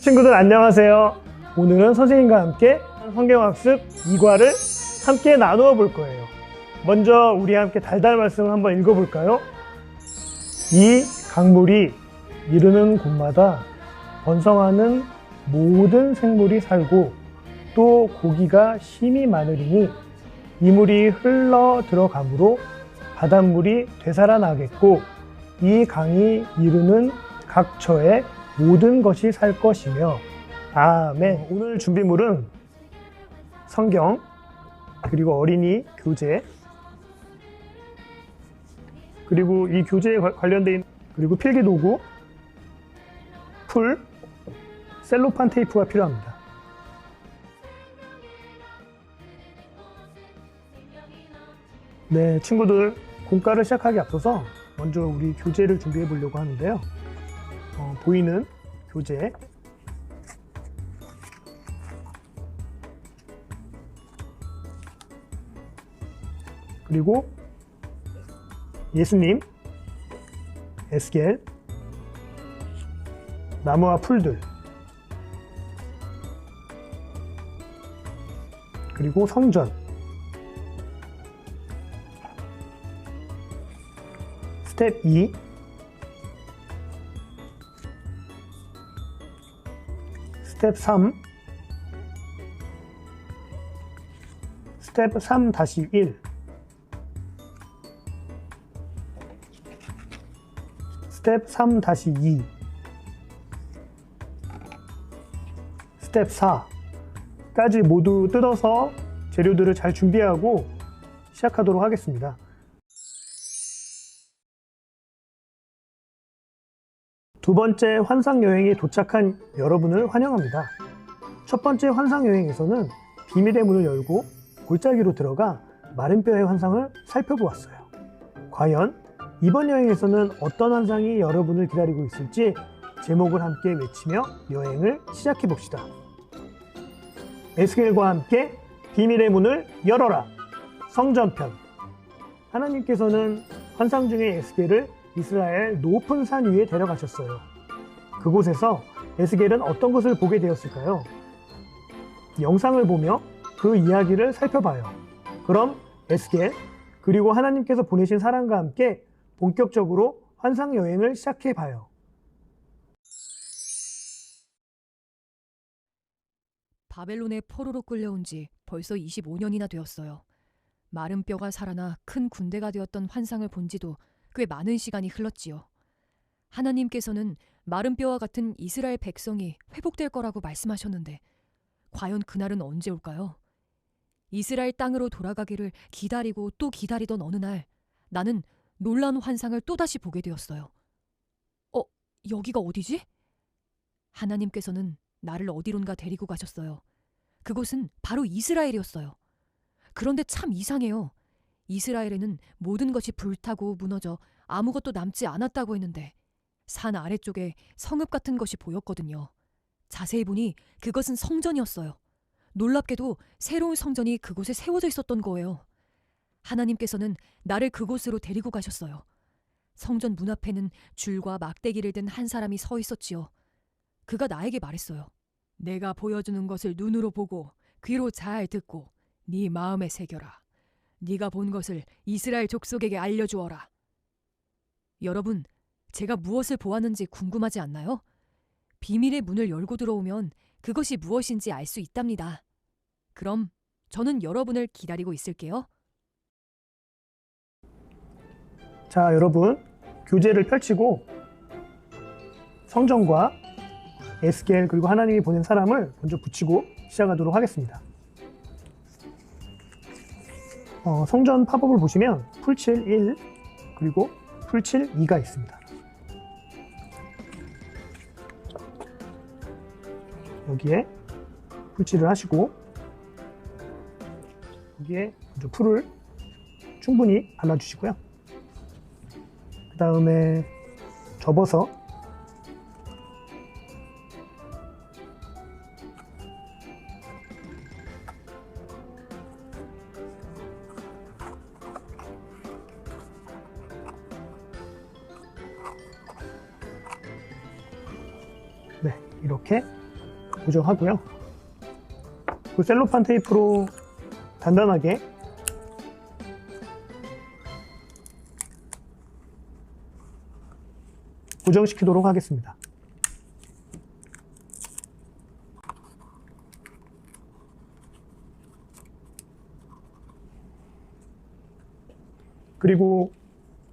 친구들 안녕하세요. 오늘은 선생님과 함께 성경학습 2과를 함께 나누어 볼 거예요. 먼저 우리 함께 달달 말씀을 한번 읽어볼까요? 이 강물이 이르는 곳마다 번성하는 모든 생물이 살고 또 고기가 심히 많으리니 이 물이 흘러 들어가므로 바닷물이 되살아나겠고 이 강이 이루는 각처에 모든 것이 살 것이며 아멘. 오늘 준비물은 성경 그리고 어린이 교재 그리고 이 교재에 관련된 그리고 필기도구 풀 셀로판 테이프가 필요합니다. 네, 친구들 공과를 시작하기 앞서서 먼저 우리 교재를 준비해 보려고 하는데요. 보이는 교재 그리고 예수님, 에스겔, 나무와 풀들 그리고 성전 스텝 2 스텝 3 스텝 3-1 스텝 3-2 스텝 4까지 모두 뜯어서 재료들을 잘 준비하고 시작하도록 하겠습니다. 두 번째 환상여행에 도착한 여러분을 환영합니다. 첫 번째 환상여행에서는 비밀의 문을 열고 골짜기로 들어가 마른 뼈의 환상을 살펴보았어요. 과연 이번 여행에서는 어떤 환상이 여러분을 기다리고 있을지 제목을 함께 외치며 여행을 시작해 봅시다. 에스겔과 함께 비밀의 문을 열어라. 성전편. 하나님께서는 환상 중에 에스겔을 이스라엘 높은 산 위에 데려가셨어요. 그곳에서 에스겔은 어떤 것을 보게 되었을까요? 영상을 보며 그 이야기를 살펴봐요. 그럼 에스겔 그리고 하나님께서 보내신 사람과 함께 본격적으로 환상 여행을 시작해 봐요. 바벨론의 포로로 끌려온 지 벌써 25년이나 되었어요. 마른 뼈가 살아나 큰 군대가 되었던 환상을 본 지도 꽤 많은 시간이 흘렀지요. 하나님께서는 마른 뼈와 같은 이스라엘 백성이 회복될 거라고 말씀하셨는데 과연 그날은 언제 올까요? 이스라엘 땅으로 돌아가기를 기다리고 또 기다리던 어느 날 나는 놀라운 환상을 또다시 보게 되었어요. 여기가 어디지? 하나님께서는 나를 어디론가 데리고 가셨어요. 그곳은 바로 이스라엘이었어요. 그런데 참 이상해요. 이스라엘에는 모든 것이 불타고 무너져 아무것도 남지 않았다고 했는데 산 아래쪽에 성읍 같은 것이 보였거든요. 자세히 보니 그것은 성전이었어요. 놀랍게도 새로운 성전이 그곳에 세워져 있었던 거예요. 하나님께서는 나를 그곳으로 데리고 가셨어요. 성전 문 앞에는 줄과 막대기를 든 한 사람이 서 있었지요. 그가 나에게 말했어요. 내가 보여주는 것을 눈으로 보고 귀로 잘 듣고 네 마음에 새겨라. 네가 본 것을 이스라엘 족속에게 알려주어라. 여러분, 제가 무엇을 보았는지 궁금하지 않나요? 비밀의 문을 열고 들어오면 그것이 무엇인지 알 수 있답니다. 그럼 저는 여러분을 기다리고 있을게요. 자, 여러분 교재를 펼치고 성전과 에스겔 그리고 하나님이 보낸 사람을 먼저 붙이고 시작하도록 하겠습니다. 성전 팝업을 보시면 풀칠 1 그리고 풀칠 2가 있습니다. 여기에 풀칠을 하시고 여기에 먼저 풀을 충분히 발라주시고요. 그 다음에 접어서 이렇게 고정하고요. 그 셀로판 테이프로 단단하게 고정시키도록 하겠습니다. 그리고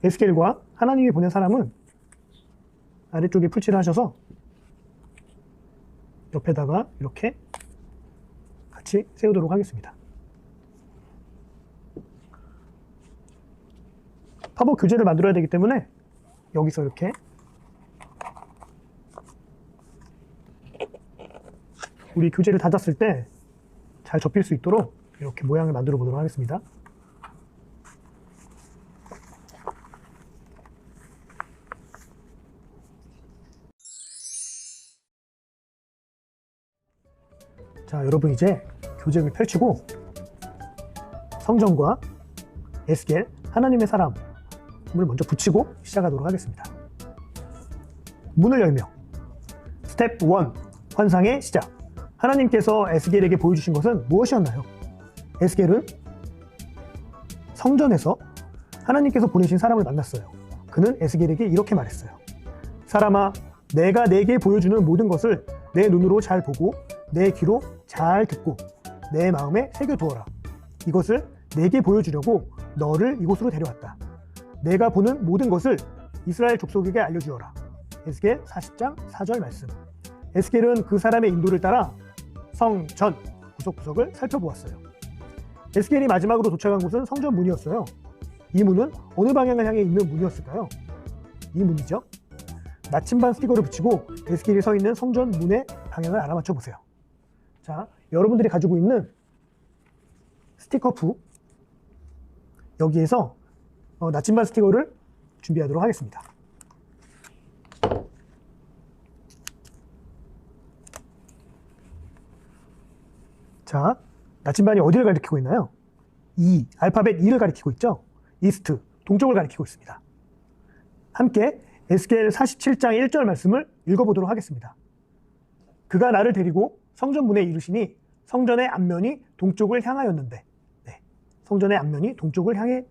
에스겔과 하나님이 보낸 사람은 아래쪽에 풀칠을 하셔서 옆에다가 이렇게 같이 세우도록 하겠습니다. 팝업 교재를 만들어야 되기 때문에 여기서 이렇게 우리 교재를 닫았을 때 잘 접힐 수 있도록 이렇게 모양을 만들어 보도록 하겠습니다. 자, 여러분 이제 교재를 펼치고 성전과 에스겔, 하나님의 사람을 먼저 붙이고 시작하도록 하겠습니다. 문을 열며 스텝 1, 환상의 시작. 하나님께서 에스겔에게 보여주신 것은 무엇이었나요? 에스겔은 성전에서 하나님께서 보내신 사람을 만났어요. 그는 에스겔에게 이렇게 말했어요. 사람아, 내가 내게 보여주는 모든 것을 내 눈으로 잘 보고 내 귀로 잘 듣고 내 마음에 새겨두어라. 이것을 내게 보여주려고 너를 이곳으로 데려왔다. 내가 보는 모든 것을 이스라엘 족속에게 알려주어라. 에스겔 40장 4절 말씀. 에스겔은 그 사람의 인도를 따라 성전 구석구석을 살펴보았어요. 에스겔이 마지막으로 도착한 곳은 성전 문이었어요. 이 문은 어느 방향을 향해 있는 문이었을까요? 이 문이죠. 나침반 스티커를 붙이고 에스겔이 서 있는 성전 문의 방향을 알아맞혀 보세요. 자, 여러분들이 가지고 있는 스티커프 여기에서 나침반 스티커를 준비하도록 하겠습니다. 자, 나침반이 어디를 가리키고 있나요? E, 알파벳 E를 가리키고 있죠? 이스트, 동쪽을 가리키고 있습니다. 함께 에스겔 47장 1절 말씀을 읽어보도록 하겠습니다. 그가 나를 데리고 성전 문에 이르시니 성전의 앞면이 동쪽을 향하였는데, 네, 성전의 앞면이 동쪽을 향해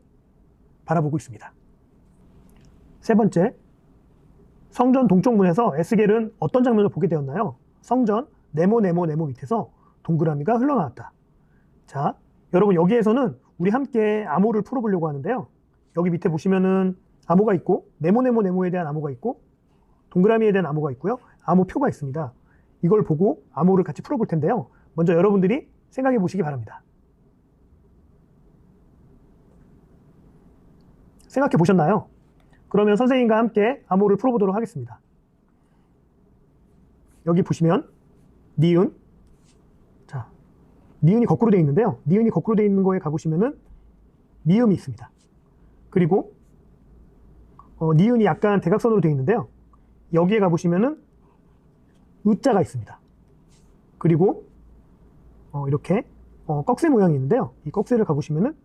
바라보고 있습니다. 세 번째, 성전 동쪽 문에서 에스겔은 어떤 장면을 보게 되었나요? 성전 네모 밑에서 동그라미가 흘러나왔다. 자, 여러분 여기에서는 우리 함께 암호를 풀어보려고 하는데요. 여기 밑에 보시면은 암호가 있고 네모에 대한 암호가 있고 동그라미에 대한 암호가 있고요. 암호표가 있습니다. 이걸 보고 암호를 같이 풀어볼 텐데요. 먼저 여러분들이 생각해 보시기 바랍니다. 생각해 보셨나요? 그러면 선생님과 함께 암호를 풀어보도록 하겠습니다. 여기 보시면 니은, 자, 니은이 거꾸로 되어 있는데요. 니은이 거꾸로 되어 있는 거에 가보시면은 미음이 있습니다. 그리고 니은이 약간 대각선으로 되어 있는데요. 여기에 가보시면은 으자가 있습니다. 그리고 이렇게 꺽쇠 모양이 있는데요. 이 꺽쇠를 가보시면은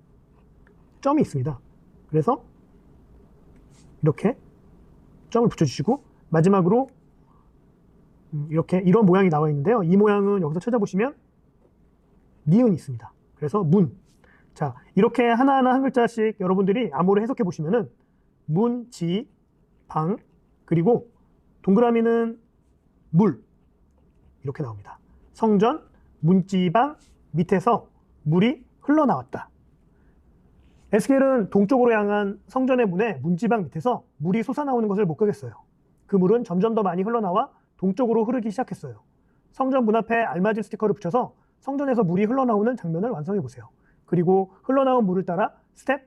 점이 있습니다. 그래서 이렇게 점을 붙여주시고 마지막으로 이렇게 이런 모양이 나와 있는데요. 이 모양은 여기서 찾아보시면 니은이 있습니다. 그래서 문. 자, 이렇게 하나하나 한 글자씩 여러분들이 암호를 해석해 보시면은 문, 지, 방, 그리고 동그라미는 물 이렇게 나옵니다. 성전, 문지방 밑에서 물이 흘러나왔다. 에스겔은 동쪽으로 향한 성전의 문에 문지방 밑에서 물이 솟아나오는 것을 못 보겠어요. 그 물은 점점 더 많이 흘러나와 동쪽으로 흐르기 시작했어요. 성전 문 앞에 알맞은 스티커를 붙여서 성전에서 물이 흘러나오는 장면을 완성해 보세요. 그리고 흘러나온 물을 따라 스텝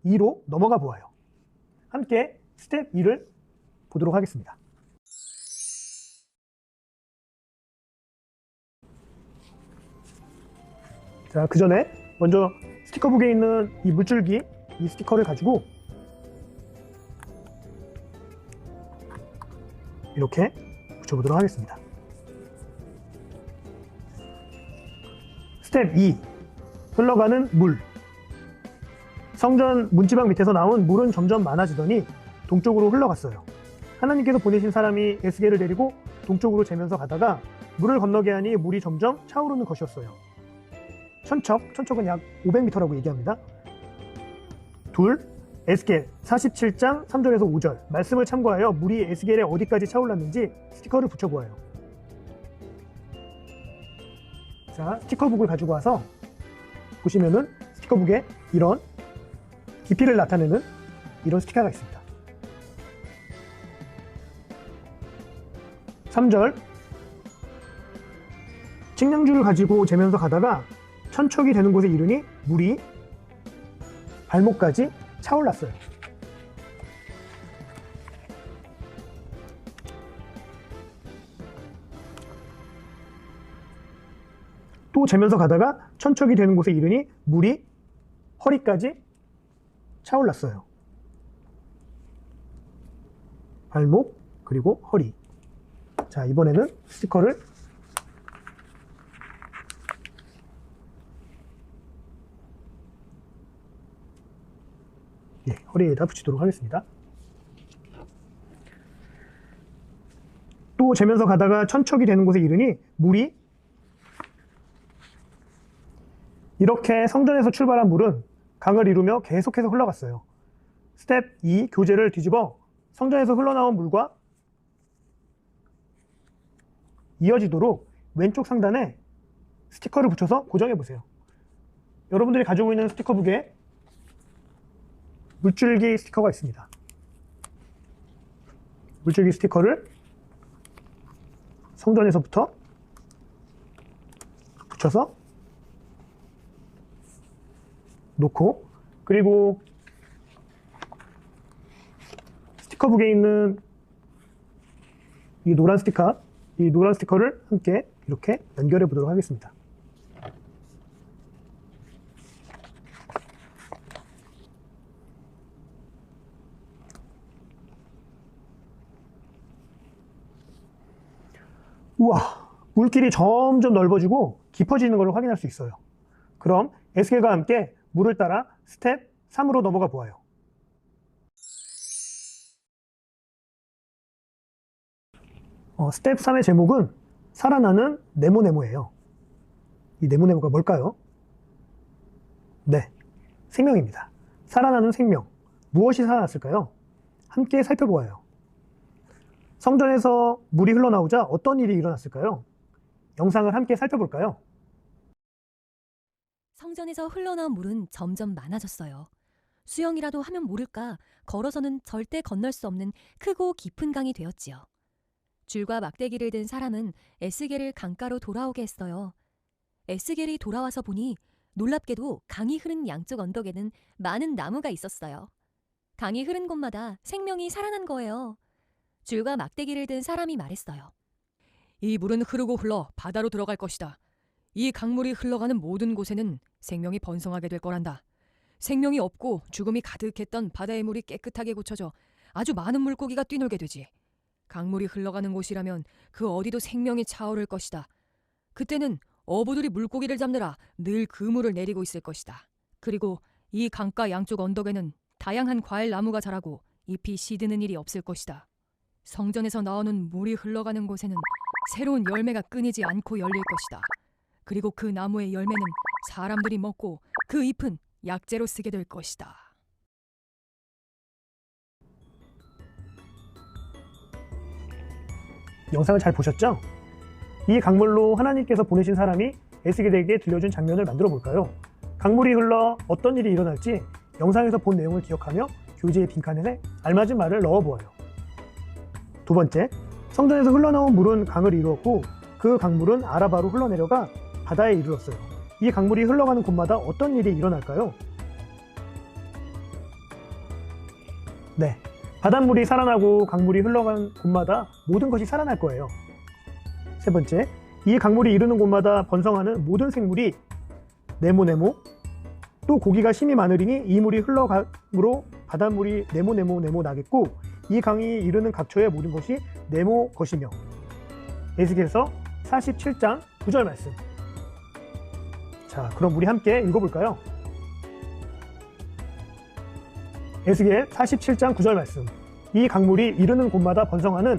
2로 넘어가 보아요. 함께 스텝 2를 보도록 하겠습니다. 자, 그 전에 먼저 스티커북에 있는 이 물줄기, 이 스티커를 가지고 이렇게 붙여보도록 하겠습니다. 스텝 2, 흘러가는 물. 성전 문지방 밑에서 나온 물은 점점 많아지더니 동쪽으로 흘러갔어요. 하나님께서 보내신 사람이 에스겔을 데리고 동쪽으로 재면서 가다가 물을 건너게 하니 물이 점점 차오르는 것이었어요. 천척은 약 500m라고 얘기합니다. 둘, 에스겔 47장 3절에서 5절 말씀을 참고하여 물이 에스겔에 어디까지 차올랐는지 스티커를 붙여보아요. 자, 스티커북을 가지고 와서 보시면은 스티커북에 이런 깊이를 나타내는 이런 스티커가 있습니다. 3절, 측량줄을 가지고 재면서 가다가 천척이 되는 곳에 이르니 물이 발목까지 차올랐어요. 또 재면서 가다가 천척이 되는 곳에 이르니 물이 허리까지 차올랐어요. 발목 그리고 허리. 자, 이번에는 스티커를 허리에다 붙이도록 하겠습니다. 또 재면서 가다가 천척이 되는 곳에 이르니 물이 이렇게 성전에서 출발한 물은 강을 이루며 계속해서 흘러갔어요. 스텝 2, 교재를 뒤집어 성전에서 흘러나온 물과 이어지도록 왼쪽 상단에 스티커를 붙여서 고정해 보세요. 여러분들이 가지고 있는 스티커북에 물줄기 스티커가 있습니다. 물줄기 스티커를 성전에서부터 붙여서 놓고, 그리고 스티커북에 있는 이 노란 스티커를 함께 이렇게 연결해 보도록 하겠습니다. 우와, 물길이 점점 넓어지고 깊어지는 것을 확인할 수 있어요. 그럼 에스겔과 함께 물을 따라 스텝 3으로 넘어가 보아요. 스텝 3의 제목은 살아나는 네모네모예요. 이 네모네모가 뭘까요? 네, 생명입니다. 살아나는 생명. 무엇이 살아났을까요? 함께 살펴보아요. 성전에서 물이 흘러나오자 어떤 일이 일어났을까요? 영상을 함께 살펴볼까요? 성전에서 흘러나온 물은 점점 많아졌어요. 수영이라도 하면 모를까 걸어서는 절대 건널 수 없는 크고 깊은 강이 되었지요. 줄과 막대기를 든 사람은 에스겔을 강가로 돌아오게 했어요. 에스겔이 돌아와서 보니 놀랍게도 강이 흐른 양쪽 언덕에는 많은 나무가 있었어요. 강이 흐른 곳마다 생명이 살아난 거예요. 줄과 막대기를 든 사람이 말했어요. 이 물은 흐르고 흘러 바다로 들어갈 것이다. 이 강물이 흘러가는 모든 곳에는 생명이 번성하게 될 거란다. 생명이 없고 죽음이 가득했던 바다의 물이 깨끗하게 고쳐져 아주 많은 물고기가 뛰놀게 되지. 강물이 흘러가는 곳이라면 그 어디도 생명이 차오를 것이다. 그때는 어부들이 물고기를 잡느라 늘 그물을 내리고 있을 것이다. 그리고 이 강가 양쪽 언덕에는 다양한 과일 나무가 자라고 잎이 시드는 일이 없을 것이다. 성전에서 나오는 물이 흘러가는 곳에는 새로운 열매가 끊이지 않고 열릴 것이다. 그리고 그 나무의 열매는 사람들이 먹고 그 잎은 약재로 쓰게 될 것이다. 영상을 잘 보셨죠? 이 강물로 하나님께서 보내신 사람이 에스겔에게 들려준 장면을 만들어 볼까요? 강물이 흘러 어떤 일이 일어날지 영상에서 본 내용을 기억하며 교재의 빈칸에 알맞은 말을 넣어보아요. 두 번째, 성전에서 흘러나온 물은 강을 이루었고 그 강물은 아라바로 흘러내려가 바다에 이르렀어요. 이 강물이 흘러가는 곳마다 어떤 일이 일어날까요? 네, 바닷물이 살아나고 강물이 흘러간 곳마다 모든 것이 살아날 거예요. 세 번째, 이 강물이 이르는 곳마다 번성하는 모든 생물이 네모네모, 또 고기가 심이 많으리니 이 물이 흘러감으로 바닷물이 네모네모 나겠고 이 강이 이르는 각처의 모든 것이 네모 것이며. 에스겔서 47장 9절 말씀. 자, 그럼 우리 함께 읽어볼까요? 에스겔 47장 9절 말씀. 이 강물이 이르는 곳마다 번성하는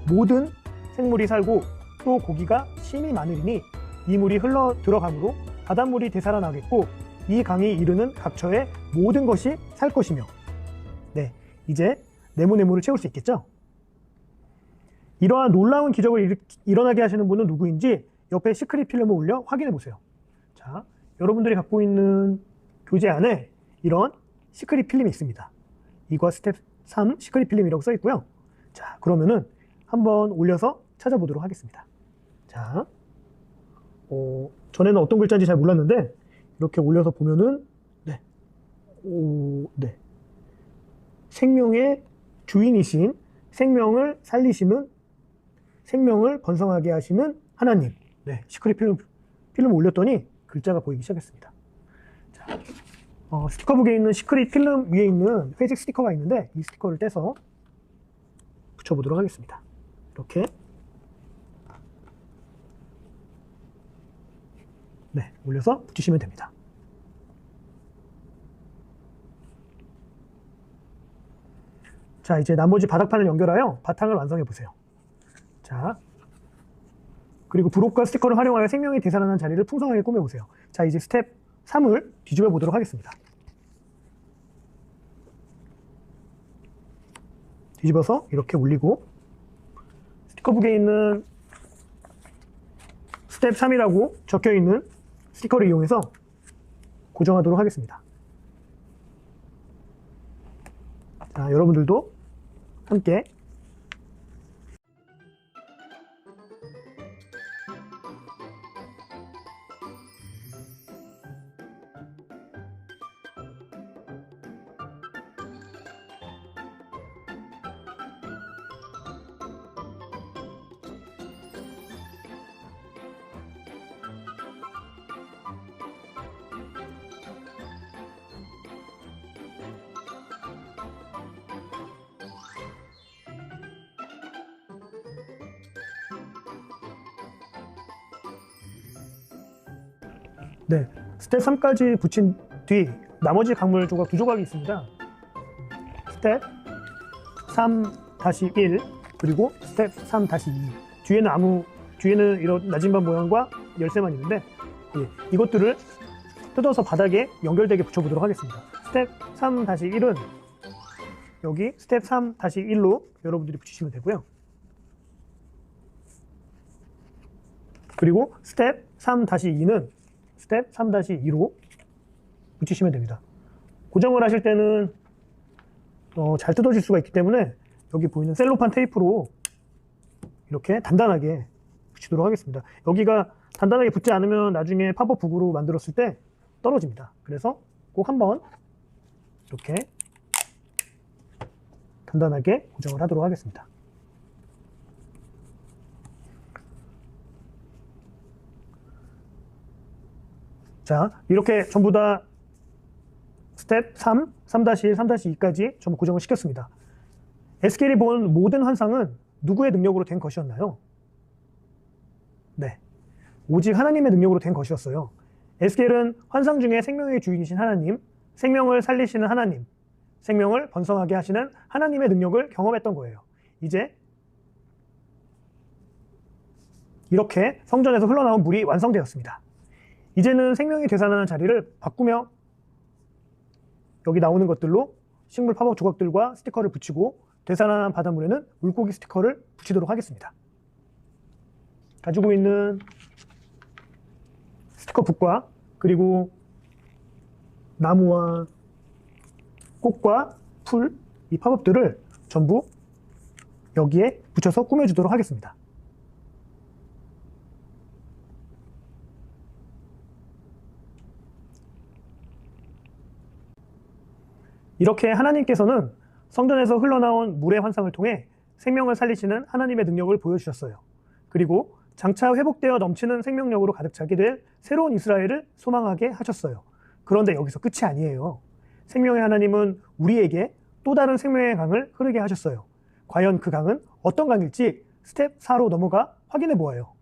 모든 생물이 살고 또 고기가 심이 많으리니 이 물이 흘러 들어가므로 바닷물이 되살아나겠고 이 강이 이르는 각처의 모든 것이 살 것이며. 네, 이제 네모네모를 채울 수 있겠죠? 이러한 놀라운 기적을 일어나게 하시는 분은 누구인지 옆에 시크릿 필름을 올려 확인해 보세요. 자, 여러분들이 갖고 있는 교재 안에 이런 시크릿 필름이 있습니다. 이과 스텝 3 시크릿 필름이라고 써 있고요. 자, 그러면은 한번 올려서 찾아보도록 하겠습니다. 자, 전에는 어떤 글자인지 잘 몰랐는데 이렇게 올려서 보면은 네, 네, 생명의 주인이신, 생명을 살리시는, 생명을 번성하게 하시는 하나님. 네, 시크릿 필름 올렸더니 글자가 보이기 시작했습니다. 자, 스티커북에 있는 시크릿 필름 위에 있는 회색 스티커가 있는데 이 스티커를 떼서 붙여보도록 하겠습니다. 이렇게. 네, 올려서 붙이시면 됩니다. 자, 이제 나머지 바닥판을 연결하여 바탕을 완성해 보세요. 자, 그리고 브록과 스티커를 활용하여 생명이 되살아난 자리를 풍성하게 꾸며보세요. 자, 이제 스텝 3을 뒤집어 보도록 하겠습니다. 뒤집어서 이렇게 올리고 스티커북에 있는 스텝 3이라고 적혀 있는 스티커를 이용해서 고정하도록 하겠습니다. 자, 여러분들도 함께 네, 스텝 3까지 붙인 뒤 나머지 강물 조각 두 조각이 있습니다. 스텝 3-1 그리고 스텝 3-2. 뒤에는 이런 나진반 모양과 열쇠만 있는데 이것들을 뜯어서 바닥에 연결되게 붙여보도록 하겠습니다. 스텝 3-1은 여기 스텝 3-1로 여러분들이 붙이시면 되고요. 그리고 스텝 3-2는 스텝 3-2로 붙이시면 됩니다. 고정을 하실 때는 잘 뜯어질 수가 있기 때문에 여기 보이는 셀로판 테이프로 이렇게 단단하게 붙이도록 하겠습니다. 여기가 단단하게 붙지 않으면 나중에 팝업 북으로 만들었을 때 떨어집니다. 그래서 꼭 한번 이렇게 단단하게 고정을 하도록 하겠습니다. 자, 이렇게 전부 다 스텝 3, 3-1, 3-2까지 전부 고정을 시켰습니다. 에스겔이 본 모든 환상은 누구의 능력으로 된 것이었나요? 네, 오직 하나님의 능력으로 된 것이었어요. 에스겔은 환상 중에 생명의 주인이신 하나님, 생명을 살리시는 하나님, 생명을 번성하게 하시는 하나님의 능력을 경험했던 거예요. 이제 이렇게 성전에서 흘러나온 물이 완성되었습니다. 이제는 생명이 되살아나는 자리를 바꾸며 여기 나오는 것들로 식물 팝업 조각들과 스티커를 붙이고 되살아난 바닷물에는 물고기 스티커를 붙이도록 하겠습니다. 가지고 있는 스티커 붓과 그리고 나무와 꽃과 풀, 이 팝업들을 전부 여기에 붙여서 꾸며주도록 하겠습니다. 이렇게 하나님께서는 성전에서 흘러나온 물의 환상을 통해 생명을 살리시는 하나님의 능력을 보여주셨어요. 그리고 장차 회복되어 넘치는 생명력으로 가득 차게 될 새로운 이스라엘을 소망하게 하셨어요. 그런데 여기서 끝이 아니에요. 생명의 하나님은 우리에게 또 다른 생명의 강을 흐르게 하셨어요. 과연 그 강은 어떤 강일지 스텝 4로 넘어가 확인해 보아요.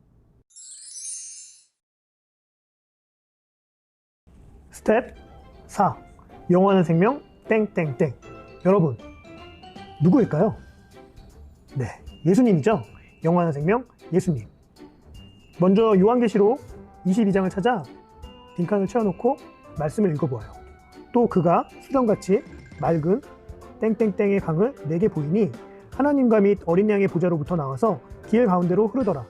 스텝 4. 영원한 생명 땡땡땡. 여러분, 누구일까요? 네, 예수님이죠. 영원한 생명 예수님. 먼저 요한계시록 22장을 찾아 빈칸을 채워놓고 말씀을 읽어보아요. 또 그가 수정같이 맑은 땡땡땡의 강을 내게 보이니 하나님과 및 어린 양의 보좌로부터 나와서 길 가운데로 흐르더라.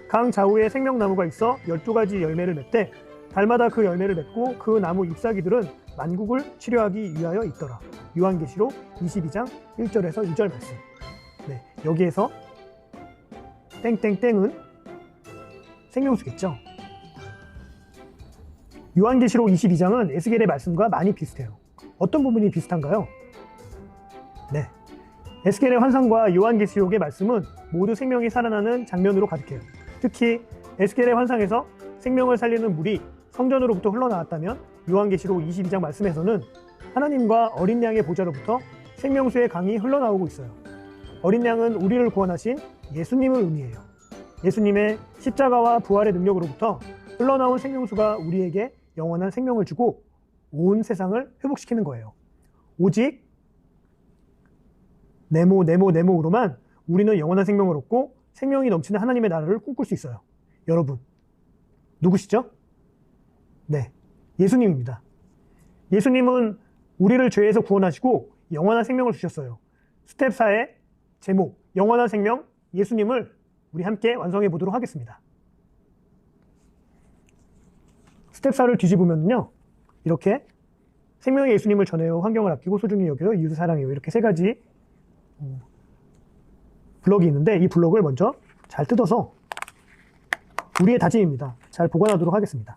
강 좌우에 생명나무가 있어 12가지 열매를 맺되 달마다 그 열매를 맺고 그 나무 잎사귀들은 만국을 치료하기 위하여 있더라. 요한계시록 22장 1절에서 2절 말씀. 네, 여기에서 땡땡땡은 생명수겠죠. 요한계시록 22장은 에스겔의 말씀과 많이 비슷해요. 어떤 부분이 비슷한가요? 네, 에스겔의 환상과 요한계시록의 말씀은 모두 생명이 살아나는 장면으로 가득해요. 특히 에스겔의 환상에서 생명을 살리는 물이 성전으로부터 흘러나왔다면 요한계시록 22장 말씀에서는 하나님과 어린 양의 보좌로부터 생명수의 강이 흘러나오고 있어요. 어린 양은 우리를 구원하신 예수님을 의미해요. 예수님의 십자가와 부활의 능력으로부터 흘러나온 생명수가 우리에게 영원한 생명을 주고 온 세상을 회복시키는 거예요. 오직 네모로만 우리는 영원한 생명을 얻고 생명이 넘치는 하나님의 나라를 꿈꿀 수 있어요. 여러분, 누구시죠? 네, 예수님입니다. 예수님은 우리를 죄에서 구원하시고 영원한 생명을 주셨어요. 스텝 4의 제목, 영원한 생명, 예수님을 우리 함께 완성해 보도록 하겠습니다. 스텝 4를 뒤집으면요, 이렇게 생명의 예수님을 전해요, 환경을 아끼고 소중히 여겨요, 이웃을 사랑해요, 이렇게 세 가지 블럭이 있는데 이 블럭을 먼저 잘 뜯어서 우리의 다짐입니다. 잘 보관하도록 하겠습니다.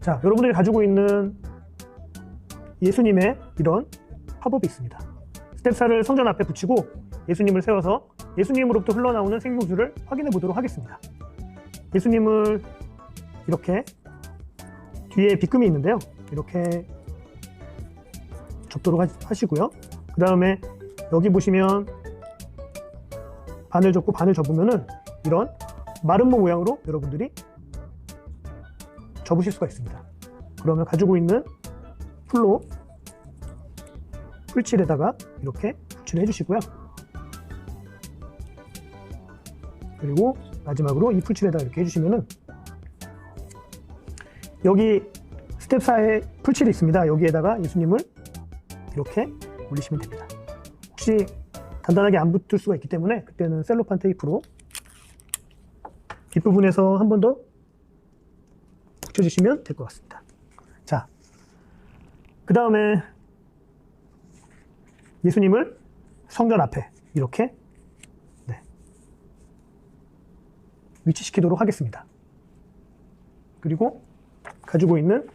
자, 여러분들이 가지고 있는 예수님의 이런 팝업이 있습니다. 스텝 4를 성전 앞에 붙이고 예수님을 세워서 예수님으로부터 흘러나오는 생명수를 확인해 보도록 하겠습니다. 예수님을 이렇게 뒤에 빗금이 있는데요, 이렇게 접도록 하시고요. 그 다음에 여기 보시면 반을 접고 반을 접으면은 이런 마름모 모양으로 여러분들이 접으실 수가 있습니다. 그러면 가지고 있는 풀로 풀칠에다가 이렇게 붙이해 주시고요. 그리고 마지막으로 이 풀칠에다가 이렇게 해주시면은 여기 스텝 4에 풀칠이 있습니다. 여기에다가 예수님을 이렇게 올리시면 됩니다. 혹시 단단하게 안 붙을 수가 있기 때문에 그때는 셀로판 테이프로 뒷부분에서 한 번 더 붙여주시면 될 것 같습니다. 자, 그 다음에 예수님을 성전 앞에 이렇게 위치시키도록 하겠습니다. 그리고 가지고 있는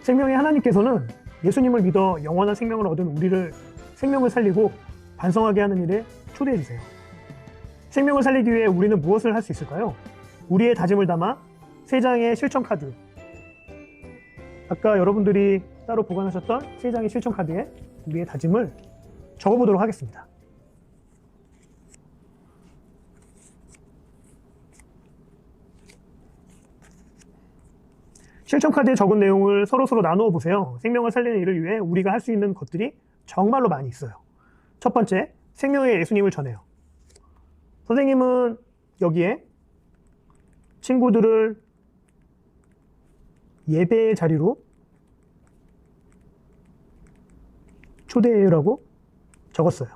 생명의 하나님께서는 예수님을 믿어 영원한 생명을 얻은 우리를 생명을 살리고 반성하게 하는 일에 초대해 주세요. 생명을 살리기 위해 우리는 무엇을 할 수 있을까요? 우리의 다짐을 담아 3장의 실천 카드, 아까 여러분들이 따로 보관하셨던 3장의 실천 카드에 우리의 다짐을 적어보도록 하겠습니다. 실천 카드에 적은 내용을 서로 나누어 보세요. 생명을 살리는 일을 위해 우리가 할 수 있는 것들이 정말로 많이 있어요. 첫 번째, 생명의 예수님을 전해요. 선생님은 여기에 친구들을 예배의 자리로 초대해요라고 적었어요.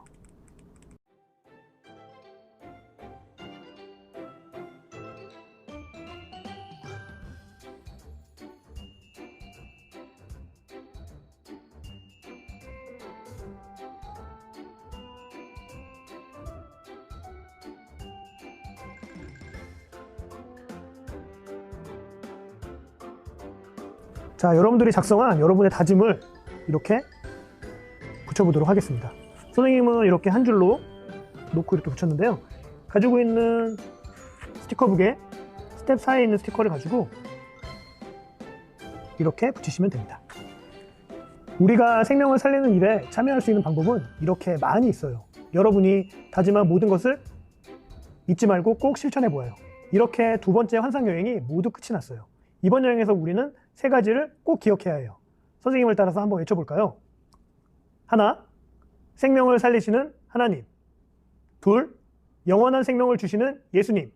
자, 여러분들이 작성한 여러분의 다짐을 이렇게 붙여보도록 하겠습니다. 선생님은 이렇게 한 줄로 놓고 이렇게 붙였는데요. 가지고 있는 스티커북에 스텝 4에 있는 스티커를 가지고 이렇게 붙이시면 됩니다. 우리가 생명을 살리는 일에 참여할 수 있는 방법은 이렇게 많이 있어요. 여러분이 다짐한 모든 것을 잊지 말고 꼭 실천해 보아요. 이렇게 두 번째 환상 여행이 모두 끝이 났어요. 이번 여행에서 우리는 세 가지를 꼭 기억해야 해요. 선생님을 따라서 한번 외쳐볼까요? 하나, 생명을 살리시는 하나님. 둘, 영원한 생명을 주시는 예수님.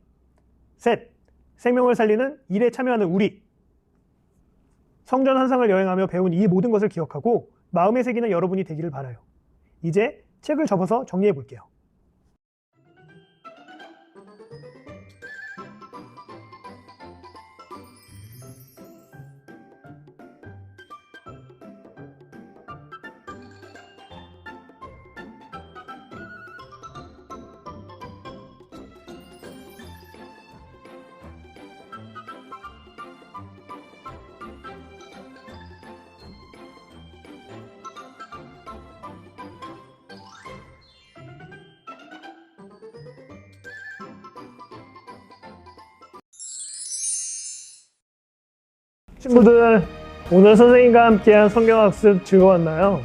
셋, 생명을 살리는 일에 참여하는 우리. 성전 환상을 여행하며 배운 이 모든 것을 기억하고 마음에 새기는 여러분이 되기를 바라요. 이제 책을 접어서 정리해 볼게요. 친구들, 오늘 선생님과 함께한 성경학습 즐거웠나요?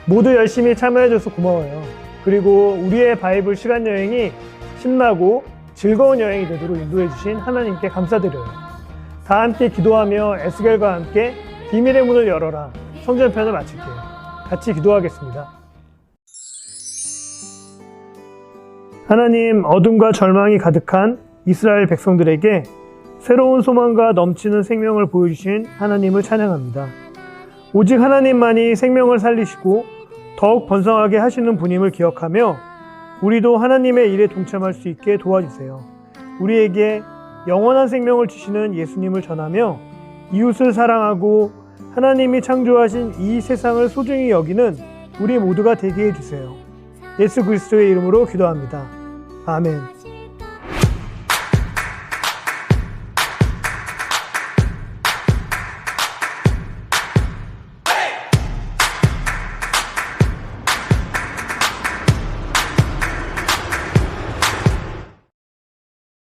모두 열심히 참여해줘서 고마워요. 그리고 우리의 바이블 시간 여행이 신나고 즐거운 여행이 되도록 인도해주신 하나님께 감사드려요. 다 함께 기도하며 에스겔과 함께 비밀의 문을 열어라 성전편을 마칠게요. 같이 기도하겠습니다. 하나님, 어둠과 절망이 가득한 이스라엘 백성들에게 새로운 소망과 넘치는 생명을 보여주신 하나님을 찬양합니다. 오직 하나님만이 생명을 살리시고 더욱 번성하게 하시는 분임을 기억하며 우리도 하나님의 일에 동참할 수 있게 도와주세요. 우리에게 영원한 생명을 주시는 예수님을 전하며 이웃을 사랑하고 하나님이 창조하신 이 세상을 소중히 여기는 우리 모두가 되게 해주세요. 예수 그리스도의 이름으로 기도합니다. 아멘.